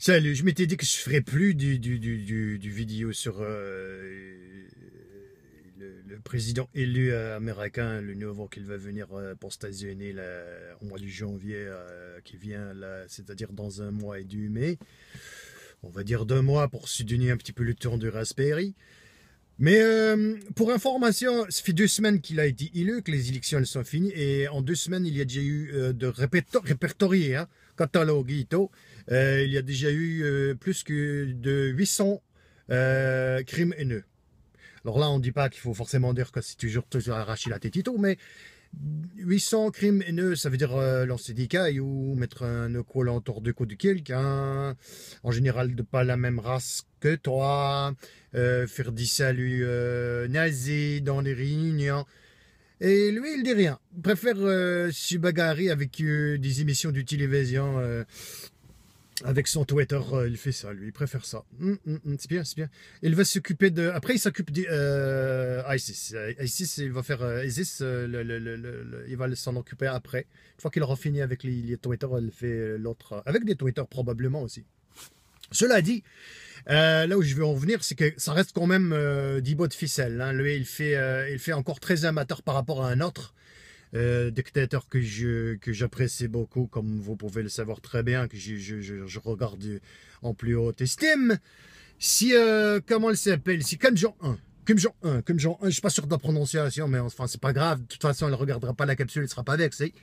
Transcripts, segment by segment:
Salut, je m'étais dit que je ferais plus du vidéo sur le président élu américain, le nouveau qui va venir pour les États-Unis au mois de janvier qui vient là, c'est-à-dire dans un mois et demi. On va dire 2 mois pour se donner un petit peu le temps de Raspberry. Mais pour information, ça fait 2 semaines qu'il a été élu, que les élections elles sont finies, et en 2 semaines, il y a déjà eu de répertoriés, hein, catalogue et tout. Il y a déjà eu plus que de 800 crimes haineux. Alors là, on ne dit pas qu'il faut forcément dire que c'est toujours arracher la tête et tout, mais 800 crimes haineux, ça veut dire lancer des cailloux, mettre un col autour du cou de quelqu'un, en général de pas la même race que toi, faire des saluts nazis dans les réunions. Et lui, il dit rien. Il préfère se bagarrer avec des émissions de télévision. Avec son Twitter, il fait ça, lui, il préfère ça. C'est bien, c'est bien. Il va s'occuper de... Après, il s'occupe d'ISIS. ISIS, il va faire ISIS, il va s'en occuper après. Une fois qu'il aura fini avec les Twitter, il fait l'autre... Avec des Twitter, probablement aussi. Cela dit, là où je veux en venir, c'est que ça reste quand même des bouts de ficelle. Hein. Lui, il fait encore très amateur par rapport à un autre. Dictateur que j'apprécie beaucoup, comme vous pouvez le savoir très bien, que je regarde en plus haute estime. Si, comment il s'appelle? Si Kim Jong-un. Je suis pas sûr de la prononciation, mais enfin, c'est pas grave. De toute façon, il ne regardera pas la capsule, il sera pas vexé.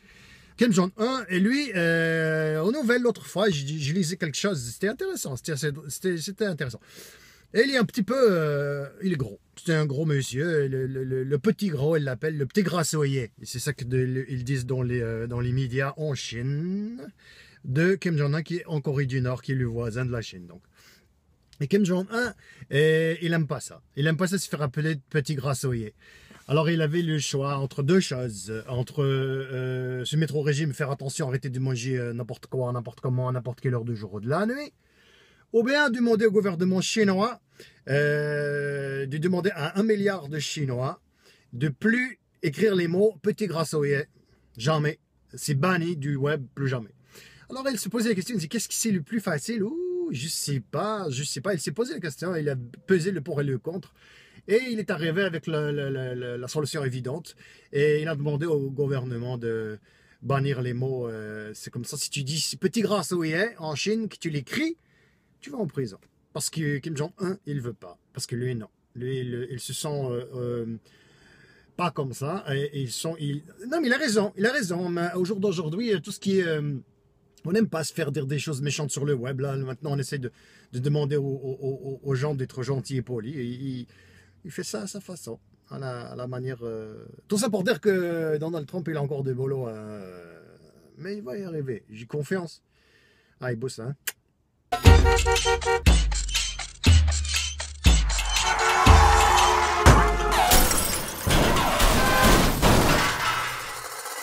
Kim Jong-un, et lui, aux nouvelles, l'autre fois, je lisais quelque chose, c'était intéressant, c'était intéressant. Et il est un petit peu, il est gros. C'est un gros monsieur, le petit gros, il l'appelle le petit grassouillet. C'est ça qu'ils disent dans les médias en Chine, de Kim Jong-un qui est en Corée du Nord, qui est le voisin de la Chine. Donc. Et Kim Jong-un, il aime pas ça. Il aime pas ça se faire appeler petit grassouillet. Alors il avait le choix entre deux choses, entre se mettre au régime, faire attention, arrêter de manger n'importe quoi, n'importe comment, à n'importe quelle heure du jour ou de la nuit, ou bien demander au gouvernement chinois, de demander à 1 milliard de Chinois de plus écrire les mots petit grassouillet. Jamais. C'est banni du web, plus jamais. Alors il se posait la question, il dit qu'est-ce qui c'est le plus facile? Ouh, je sais pas. Il s'est posé la question, il a pesé le pour et le contre. Et il est arrivé avec la solution évidente. Et il a demandé au gouvernement de bannir les mots. C'est comme ça, si tu dis petit grassouillet en Chine, que tu l'écris, tu vas en prison. Parce que Kim Jong-un, il veut pas. Parce que lui, non. Lui, il se sent pas comme ça. Non, mais il a raison. Il a raison. Mais au jour d'aujourd'hui, tout ce qui est... on n'aime pas se faire dire des choses méchantes sur le web. Là, maintenant, on essaie de demander aux gens d'être gentils et polis. Et il fait ça à sa façon. À la manière... Tout ça pour dire que Donald Trump, il a encore des bolos. Mais il va y arriver. J'ai confiance. Ah, il bosse, hein.